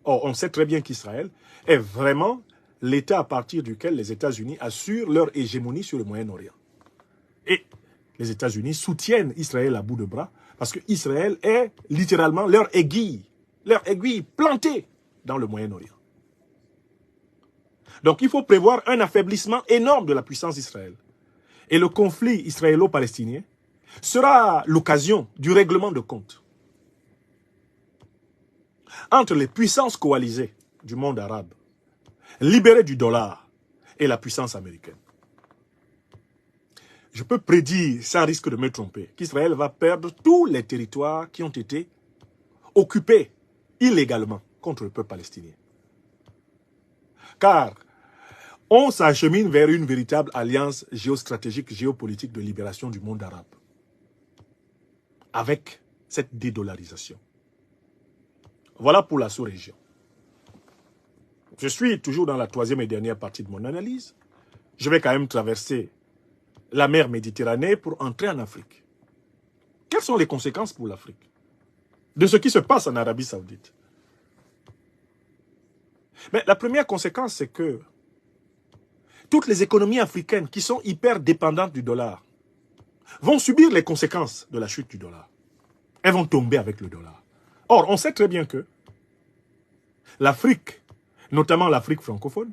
Or, on sait très bien qu'Israël est vraiment l'État à partir duquel les États-Unis assurent leur hégémonie sur le Moyen-Orient. Et les États-Unis soutiennent Israël à bout de bras parce que Israël est littéralement leur aiguille plantée dans le Moyen-Orient. Donc il faut prévoir un affaiblissement énorme de la puissance d'Israël. Et le conflit israélo-palestinien sera l'occasion du règlement de compte entre les puissances coalisées du monde arabe, libérées du dollar, et la puissance américaine. Je peux prédire, sans risque de me tromper, qu'Israël va perdre tous les territoires qui ont été occupés illégalement contre le peuple palestinien. Car on s'achemine vers une véritable alliance géostratégique, géopolitique de libération du monde arabe. Avec cette dédollarisation. Voilà pour la sous-région. Je suis toujours dans la troisième et dernière partie de mon analyse. Je vais quand même traverser la mer Méditerranée pour entrer en Afrique. Quelles sont les conséquences pour l'Afrique de ce qui se passe en Arabie Saoudite? Mais la première conséquence, c'est que toutes les économies africaines qui sont hyper dépendantes du dollar vont subir les conséquences de la chute du dollar. Elles vont tomber avec le dollar. Or, on sait très bien que l'Afrique, notamment l'Afrique francophone,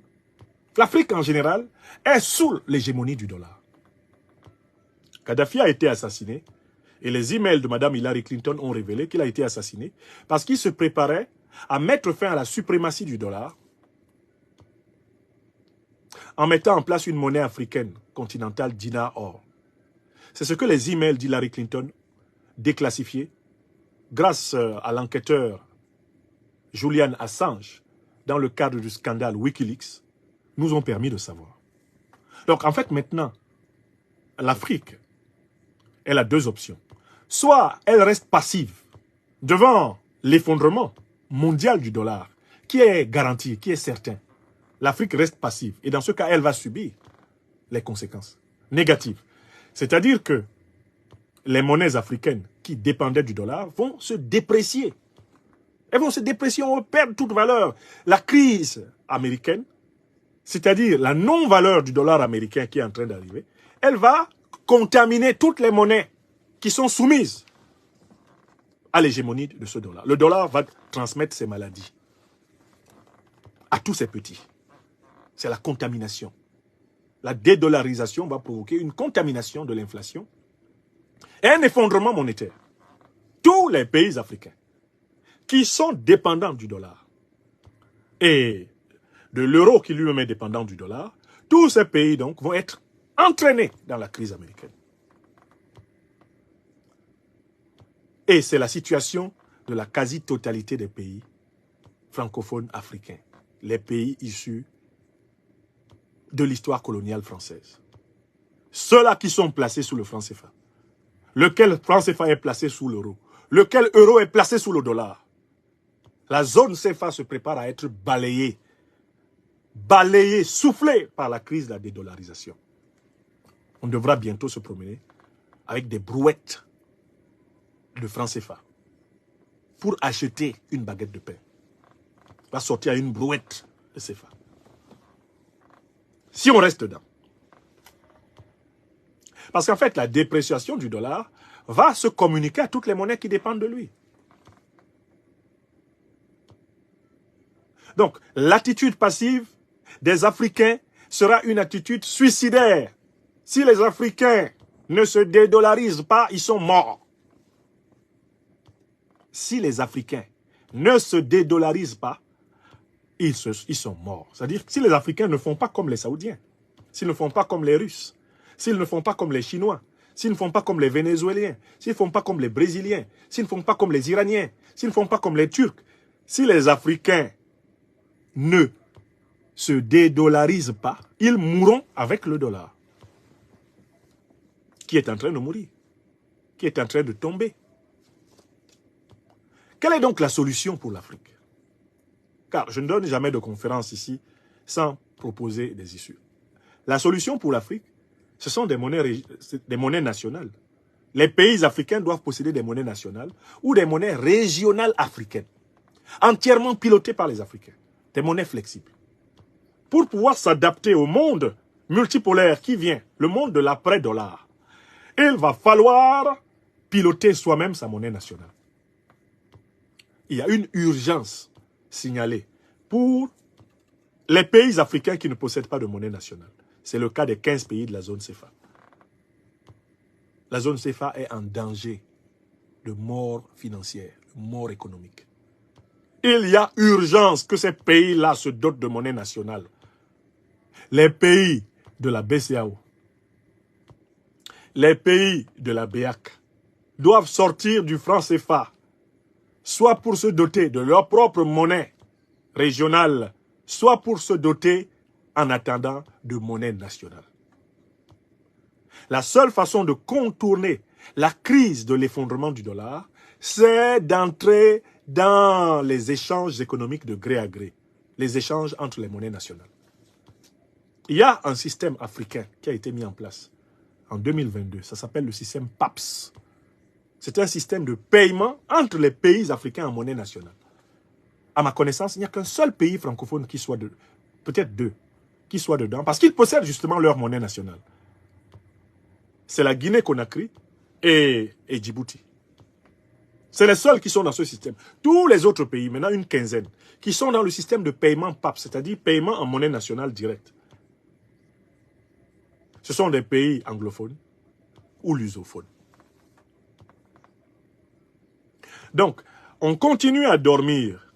l'Afrique en général, est sous l'hégémonie du dollar. Kadhafi a été assassiné et les emails de Mme Hillary Clinton ont révélé qu'il a été assassiné parce qu'il se préparait à mettre fin à la suprématie du dollar en mettant en place une monnaie africaine continentale dinar-or. C'est ce que les emails d'Hillary Clinton déclassifiés grâce à l'enquêteur Julian Assange dans le cadre du scandale Wikileaks nous ont permis de savoir. Donc en fait maintenant, l'Afrique, elle a deux options. Soit elle reste passive devant l'effondrement mondial du dollar, qui est garanti, qui est certain. L'Afrique reste passive. Et dans ce cas, elle va subir les conséquences négatives. C'est-à-dire que les monnaies africaines qui dépendaient du dollar vont se déprécier. Elles vont se déprécier, on va perdre toute valeur. La crise américaine, c'est-à-dire la non-valeur du dollar américain qui est en train d'arriver, elle va contaminer toutes les monnaies qui sont soumises à l'hégémonie de ce dollar. Le dollar va transmettre ses maladies à tous ces petits. C'est la contamination. La dédollarisation va provoquer une contamination de l'inflation et un effondrement monétaire. Tous les pays africains qui sont dépendants du dollar et de l'euro qui lui-même est dépendant du dollar, tous ces pays donc vont être entraînés dans la crise américaine. Et c'est la situation de la quasi-totalité des pays francophones africains, les pays issus de l'histoire coloniale française. Ceux-là qui sont placés sous le franc CFA, lequel franc CFA est placé sous l'euro, lequel euro est placé sous le dollar. La zone CFA se prépare à être balayée, soufflée par la crise de la dédollarisation. On devra bientôt se promener avec des brouettes de franc CFA pour acheter une baguette de pain. On va sortir à une brouette de CFA. Si on reste dedans. Parce qu'en fait, la dépréciation du dollar va se communiquer à toutes les monnaies qui dépendent de lui. Donc, l'attitude passive des Africains sera une attitude suicidaire. Si les Africains ne se dédollarisent pas, ils sont morts. Si les Africains ne se dédollarisent pas, ils sont morts. C'est-à-dire que si les Africains ne font pas comme les Saoudiens, s'ils ne font pas comme les Russes, s'ils ne font pas comme les Chinois, s'ils ne font pas comme les Vénézuéliens, s'ils ne font pas comme les Brésiliens, s'ils ne font pas comme les Iraniens, s'ils ne font pas comme les Turcs, si les Africains ne se dédollarisent pas, ils mourront avec le dollar, qui est en train de mourir, qui est en train de tomber. Quelle est donc la solution pour l'Afrique? Car je ne donne jamais de conférence ici sans proposer des issues. La solution pour l'Afrique, ce sont des monnaies nationales. Les pays africains doivent posséder des monnaies nationales ou des monnaies régionales africaines, entièrement pilotées par les Africains, des monnaies flexibles. Pour pouvoir s'adapter au monde multipolaire qui vient, le monde de l'après-dollar, il va falloir piloter soi-même sa monnaie nationale. Il y a une urgence signalée pour les pays africains qui ne possèdent pas de monnaie nationale. C'est le cas des 15 pays de la zone CFA. La zone CFA est en danger de mort financière, de mort économique. Il y a urgence que ces pays-là se dotent de monnaie nationale. Les pays de la BCAO, les pays de la BEAC doivent sortir du franc CFA, soit pour se doter de leur propre monnaie régionale, soit pour se doter en attendant de monnaie nationale. La seule façon de contourner la crise de l'effondrement du dollar, c'est d'entrer dans les échanges économiques de gré à gré, les échanges entre les monnaies nationales. Il y a un système africain qui a été mis en place en 2022, ça s'appelle le système PAPS. C'est un système de paiement entre les pays africains en monnaie nationale. À ma connaissance, il n'y a qu'un seul pays francophone qui soit dedans, peut-être deux, qui soient dedans, parce qu'ils possèdent justement leur monnaie nationale. C'est la Guinée-Conakry et Djibouti. C'est les seuls qui sont dans ce système. Tous les autres pays, maintenant une quinzaine, qui sont dans le système de paiement PAPS, c'est-à-dire paiement en monnaie nationale directe. Ce sont des pays anglophones ou lusophones. Donc, on continue à dormir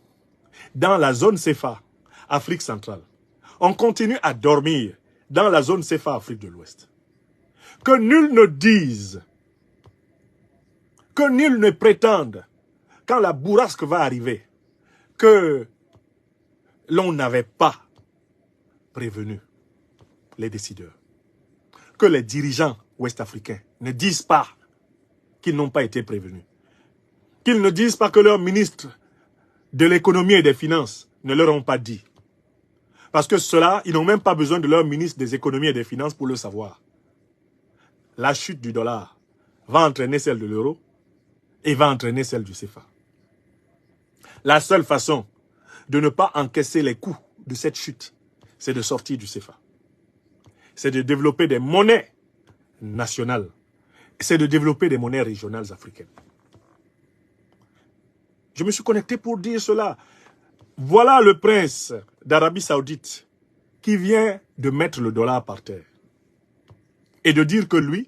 dans la zone CFA, Afrique centrale. On continue à dormir dans la zone CFA, Afrique de l'Ouest. Que nul ne dise, que nul ne prétende, quand la bourrasque va arriver, que l'on n'avait pas prévenu les décideurs. Que les dirigeants ouest-africains ne disent pas qu'ils n'ont pas été prévenus. Qu'ils ne disent pas que leurs ministres de l'économie et des finances ne leur ont pas dit. Parce que ceux-là, ils n'ont même pas besoin de leur ministre des économies et des finances pour le savoir. La chute du dollar va entraîner celle de l'euro et va entraîner celle du CFA. La seule façon de ne pas encaisser les coûts de cette chute, c'est de sortir du CFA. C'est de développer des monnaies nationales. C'est de développer des monnaies régionales africaines. Je me suis connecté pour dire cela. Voilà le prince d'Arabie Saoudite qui vient de mettre le dollar par terre. Et de dire que lui,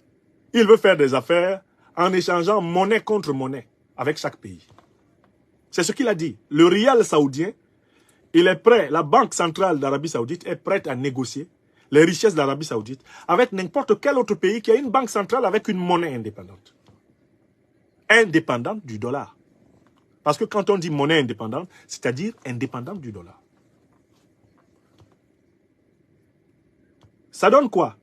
il veut faire des affaires en échangeant monnaie contre monnaie avec chaque pays. C'est ce qu'il a dit. Le rial saoudien, il est prêt, la Banque centrale d'Arabie Saoudite est prête à négocier les richesses de l'Arabie Saoudite avec n'importe quel autre pays qui a une banque centrale avec une monnaie indépendante. Indépendante du dollar. Parce que quand on dit monnaie indépendante, c'est-à-dire indépendante du dollar. Ça donne quoi?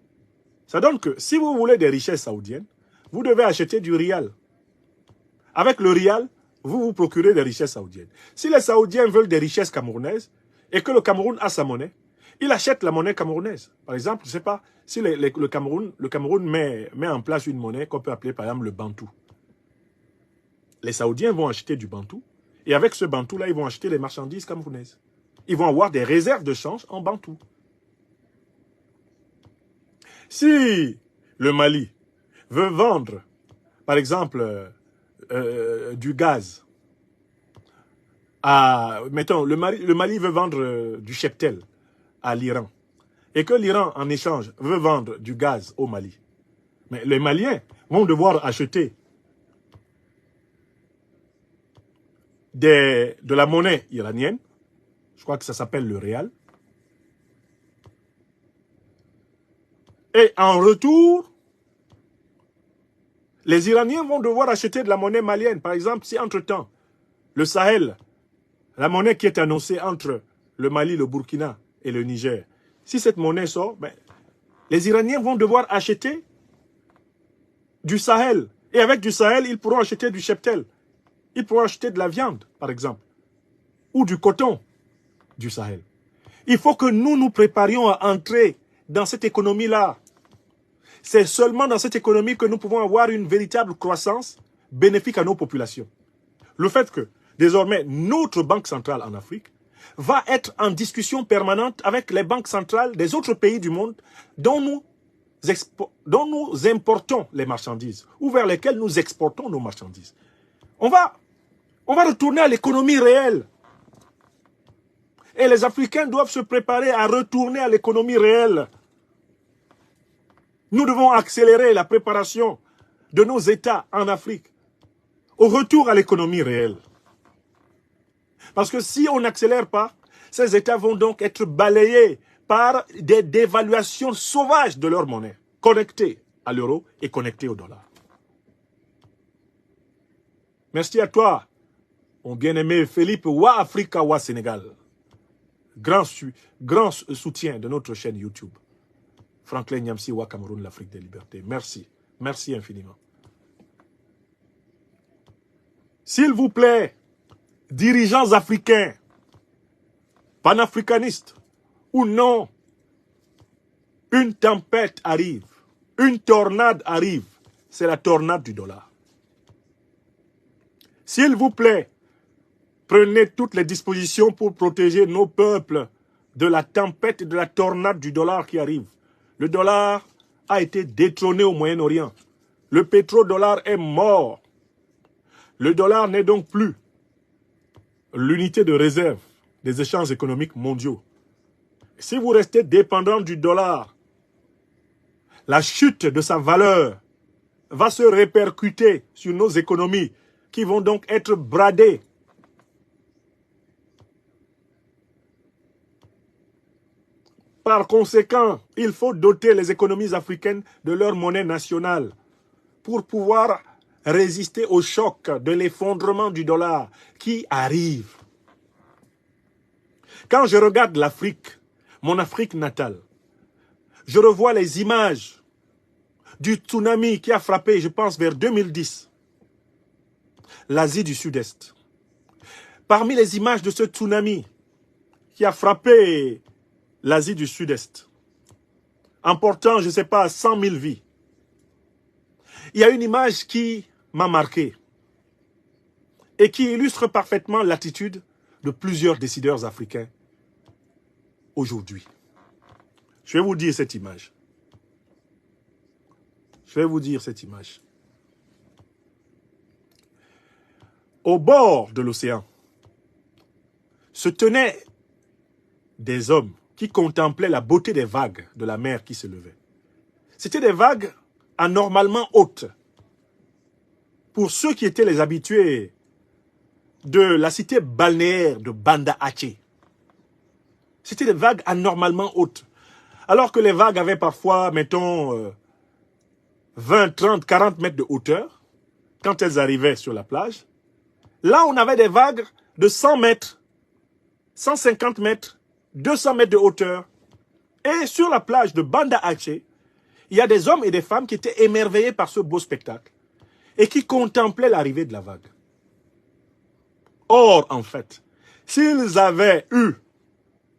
Ça donne que si vous voulez des richesses saoudiennes, vous devez acheter du rial. Avec le rial, vous vous procurez des richesses saoudiennes. Si les Saoudiens veulent des richesses camerounaises et que le Cameroun a sa monnaie, il achète la monnaie camerounaise. Par exemple, je ne sais pas, si le Cameroun met en place une monnaie qu'on peut appeler par exemple le bantou. Les Saoudiens vont acheter du bantou et avec ce bantou-là, ils vont acheter les marchandises camerounaises. Ils vont avoir des réserves de change en bantou. Si le Mali veut vendre, par exemple, du gaz, mettons, le Mali veut vendre du cheptel à l'Iran, et que l'Iran, en échange, veut vendre du gaz au Mali, Mais les Maliens vont devoir acheter de la monnaie iranienne. Je crois que ça s'appelle le réal. Et en retour, les Iraniens vont devoir acheter de la monnaie malienne. Par exemple, si entre-temps, le Sahel, la monnaie qui est annoncée entre le Mali, le Burkina et le Niger, si cette monnaie sort, ben, les Iraniens vont devoir acheter du Sahel. Et avec du Sahel, ils pourront acheter du cheptel. Ils pourront acheter de la viande, par exemple, ou du coton du Sahel. Il faut que nous nous préparions à entrer dans cette économie-là. C'est seulement dans cette économie que nous pouvons avoir une véritable croissance bénéfique à nos populations. Le fait que, désormais, notre banque centrale en Afrique va être en discussion permanente avec les banques centrales des autres pays du monde dont nous importons les marchandises ou vers lesquels nous exportons nos marchandises. On va retourner à l'économie réelle. Et les Africains doivent se préparer à retourner à l'économie réelle. Nous devons accélérer la préparation de nos États en Afrique au retour à l'économie réelle. Parce que si on n'accélère pas, ces États vont donc être balayés par des dévaluations sauvages de leur monnaie, connectées à l'euro et connectées au dollar. Merci à toi, mon bien-aimé Philippe Wa Africa Wa Sénégal. Grand soutien de notre chaîne YouTube. Franklin Nyamsi Wa Cameroun, l'Afrique des libertés. Merci. Merci infiniment. S'il vous plaît, dirigeants africains, panafricanistes ou non, une tempête arrive, une tornade arrive. C'est la tornade du dollar. S'il vous plaît, prenez toutes les dispositions pour protéger nos peuples de la tempête et de la tornade du dollar qui arrive. Le dollar a été détrôné au Moyen-Orient. Le pétrodollar est mort. Le dollar n'est donc plus l'unité de réserve des échanges économiques mondiaux. Si vous restez dépendant du dollar, la chute de sa valeur va se répercuter sur nos économies qui vont donc être bradées. Par conséquent, il faut doter les économies africaines de leur monnaie nationale pour pouvoir résister au choc de l'effondrement du dollar qui arrive. Quand je regarde l'Afrique, mon Afrique natale, je revois les images du tsunami qui a frappé, je pense, vers 2010, l'Asie du Sud-Est. Parmi les images de ce tsunami qui a frappé l'Asie du Sud-Est, emportant, je ne sais pas, 100 000 vies, il y a une image qui m'a marqué et qui illustre parfaitement l'attitude de plusieurs décideurs africains aujourd'hui. Je vais vous dire cette image. Je vais vous dire cette image. Au bord de l'océan se tenaient des hommes qui contemplaient la beauté des vagues de la mer qui se levaient. C'était des vagues anormalement hautes. Pour ceux qui étaient les habitués de la cité balnéaire de Banda Aceh, c'était des vagues anormalement hautes. Alors que les vagues avaient parfois, mettons, 20, 30, 40 mètres de hauteur, quand elles arrivaient sur la plage, là on avait des vagues de 100 mètres, 150 mètres, 200 mètres de hauteur. Et sur la plage de Banda Aceh, il y a des hommes et des femmes qui étaient émerveillés par ce beau spectacle et qui contemplaient l'arrivée de la vague. Or, en fait, s'ils avaient eu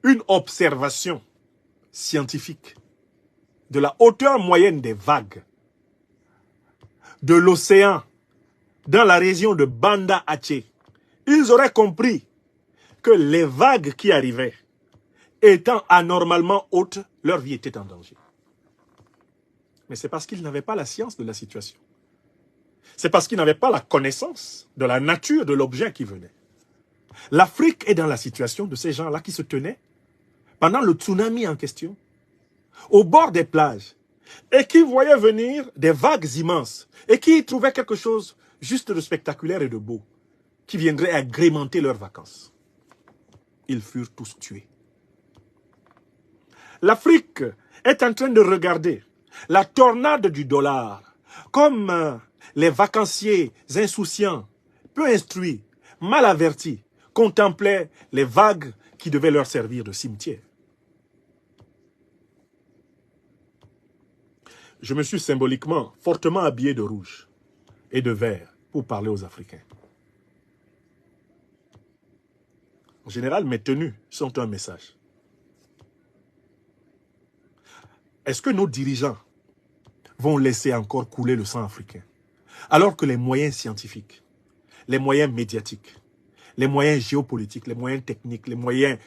une observation scientifique de la hauteur moyenne des vagues de l'océan dans la région de Banda Aceh, ils auraient compris que les vagues qui arrivaient, étant anormalement hautes, leur vie était en danger. Mais c'est parce qu'ils n'avaient pas la science de la situation. C'est parce qu'ils n'avaient pas la connaissance de la nature de l'objet qui venait. L'Afrique est dans la situation de ces gens-là qui se tenaient pendant le tsunami en question, au bord des plages, et qui voyaient venir des vagues immenses et qui y trouvaient quelque chose juste de spectaculaire et de beau qui viendrait agrémenter leurs vacances. Ils furent tous tués. L'Afrique est en train de regarder la tornade du dollar comme les vacanciers insouciants, peu instruits, mal avertis, contemplaient les vagues qui devaient leur servir de cimetière. Je me suis symboliquement, fortement habillé de rouge et de vert pour parler aux Africains. En général, mes tenues sont un message. Est-ce que nos dirigeants vont laisser encore couler le sang africain, alors que les moyens scientifiques, les moyens médiatiques, les moyens géopolitiques, les moyens techniques, les moyens...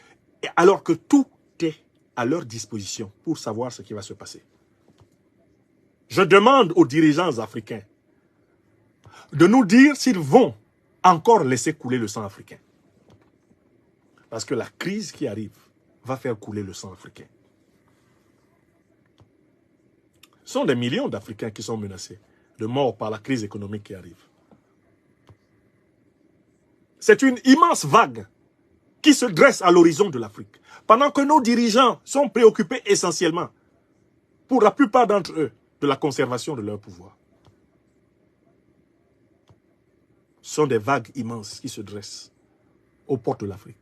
alors que tout est à leur disposition pour savoir ce qui va se passer? Je demande aux dirigeants africains de nous dire s'ils vont encore laisser couler le sang africain. Parce que la crise qui arrive va faire couler le sang africain. Ce sont des millions d'Africains qui sont menacés de mort par la crise économique qui arrive. C'est une immense vague qui se dresse à l'horizon de l'Afrique. Pendant que nos dirigeants sont préoccupés essentiellement, pour la plupart d'entre eux, de la conservation de leur pouvoir. Ce sont des vagues immenses qui se dressent aux portes de l'Afrique.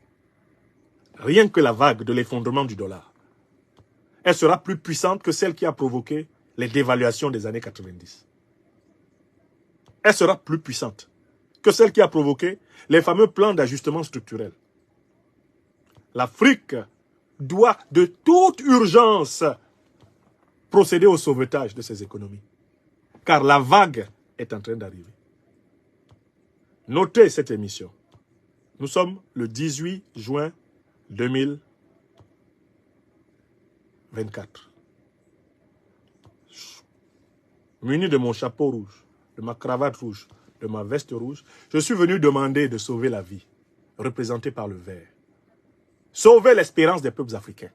Rien que la vague de l'effondrement du dollar, elle sera plus puissante que celle qui a provoqué les dévaluations des années 90. Elle sera plus puissante que celle qui a provoqué les fameux plans d'ajustement structurel. L'Afrique doit de toute urgence procéder au sauvetage de ses économies. Car la vague est en train d'arriver. Notez cette émission. Nous sommes le 18 juin 2024. Muni de mon chapeau rouge, de ma cravate rouge, de ma veste rouge, je suis venu demander de sauver la vie, représentée par le vert. Sauver l'espérance des peuples africains.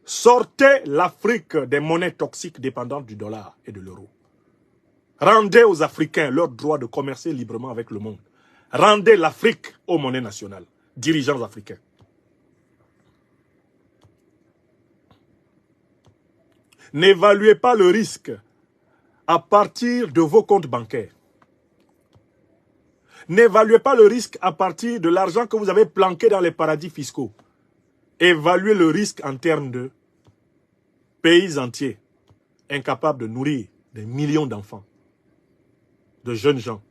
Sortez l'Afrique des monnaies toxiques dépendantes du dollar et de l'euro. Rendez aux Africains leur droit de commercer librement avec le monde. Rendez l'Afrique aux monnaies nationales, dirigeants africains. N'évaluez pas le risque à partir de vos comptes bancaires. N'évaluez pas le risque à partir de l'argent que vous avez planqué dans les paradis fiscaux. Évaluez le risque en termes de pays entiers incapables de nourrir des millions d'enfants, de jeunes gens,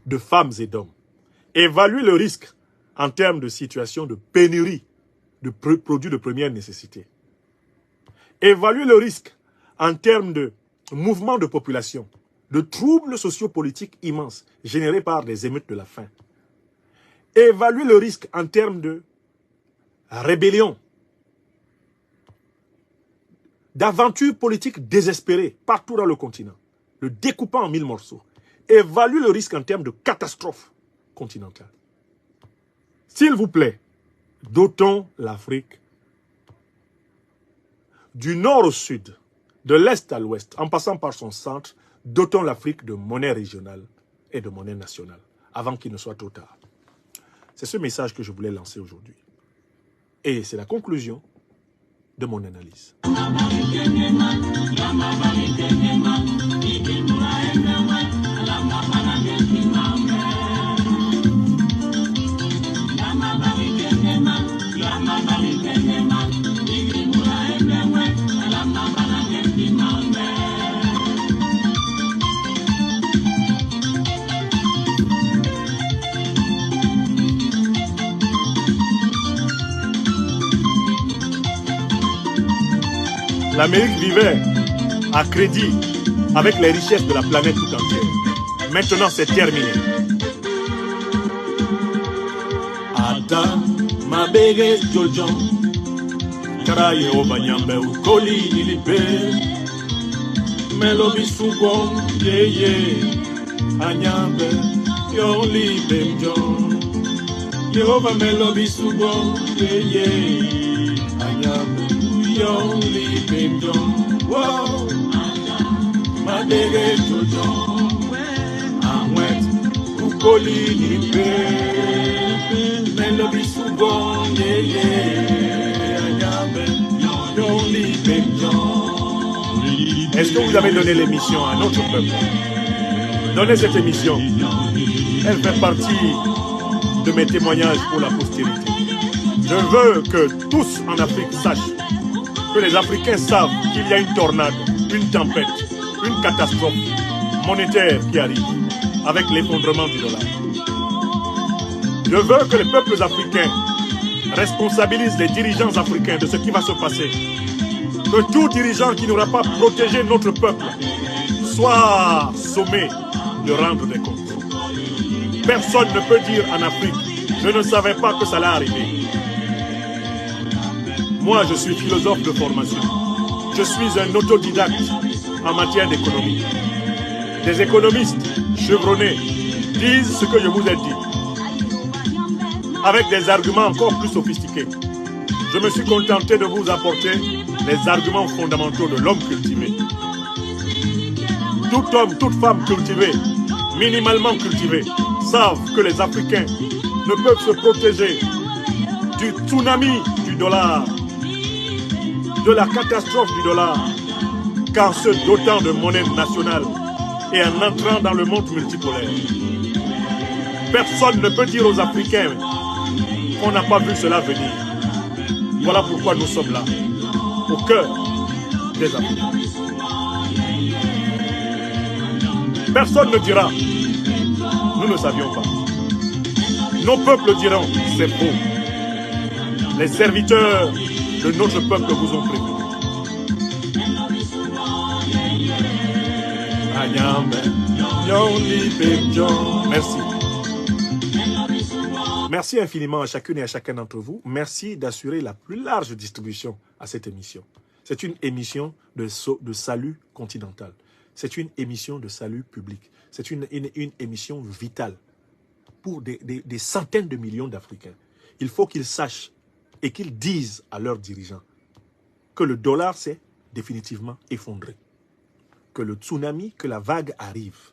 de femmes et d'hommes. Évaluez le risque en termes de situation de pénurie de produits de première nécessité. Évaluez le risque en termes de mouvements de population, de troubles sociopolitiques immenses générés par des émeutes de la faim. Évaluez le risque en termes de rébellion, d'aventures politiques désespérées partout dans le continent, le découpant en 1000 morceaux. Évaluez le risque en termes de catastrophe continentale. S'il vous plaît, dotons l'Afrique du nord au sud, de l'est à l'ouest, en passant par son centre, dotons l'Afrique de monnaie régionale et de monnaie nationale, avant qu'il ne soit trop tard. C'est ce message que je voulais lancer aujourd'hui. Et c'est la conclusion de mon analyse. L'Amérique vivait à crédit avec les richesses de la planète tout entière. Maintenant, c'est terminé. Ata mabege jojo karaye obanyambe ukoli nilipe melobi sugo yeye anyambe yoli bemjo Yehova melobi sugo yeye anyambe Est-ce que vous avez donné l'émission à notre peuple? Donnez cette émission. Elle fait partie de mes témoignages pour la postérité. Je veux que tous en Afrique sachent, que les Africains savent qu'il y a une tornade, une tempête, une catastrophe monétaire qui arrive avec l'effondrement du dollar. Je veux que les peuples africains responsabilisent les dirigeants africains de ce qui va se passer. Que tout dirigeant qui n'aura pas protégé notre peuple soit sommé de rendre des comptes. Personne ne peut dire en Afrique, je ne savais pas que ça allait arriver. Moi, je suis philosophe de formation. Je suis un autodidacte en matière d'économie. Des économistes chevronnés disent ce que je vous ai dit, avec des arguments encore plus sophistiqués. Je me suis contenté de vous apporter les arguments fondamentaux de l'homme cultivé. Tout homme, toute femme cultivée, minimalement cultivée, savent que les Africains ne peuvent se protéger du tsunami du dollar, de la catastrophe du dollar, qu'en se dotant de monnaie nationale et en entrant dans le monde multipolaire. Personne ne peut dire aux Africains qu'on n'a pas vu cela venir. Voilà pourquoi nous sommes là, au cœur des Africains. Personne ne dira, nous ne savions pas. Nos peuples diront, c'est faux. Les serviteurs de notre peuple vous ont prévenu. Merci. Merci infiniment à chacune et à chacun d'entre vous. Merci d'assurer la plus large distribution à cette émission. C'est une émission de salut continental. C'est une émission de salut public. C'est une émission vitale pour des centaines de millions d'Africains. Il faut qu'ils sachent et qu'ils disent à leurs dirigeants que le dollar s'est définitivement effondré, que le tsunami, que la vague arrive,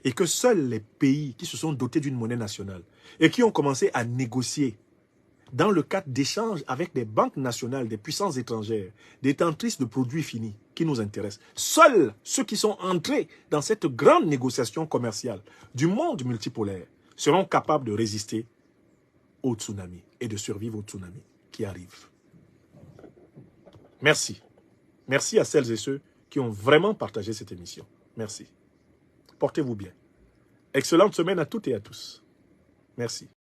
et que seuls les pays qui se sont dotés d'une monnaie nationale et qui ont commencé à négocier dans le cadre d'échanges avec des banques nationales, des puissances étrangères, des détentrices de produits finis qui nous intéressent. Seuls ceux qui sont entrés dans cette grande négociation commerciale du monde multipolaire seront capables de résister au tsunami et de survivre au tsunami qui arrive. Merci. Merci à celles et ceux qui ont vraiment partagé cette émission. Merci. Portez-vous bien. Excellente semaine à toutes et à tous. Merci.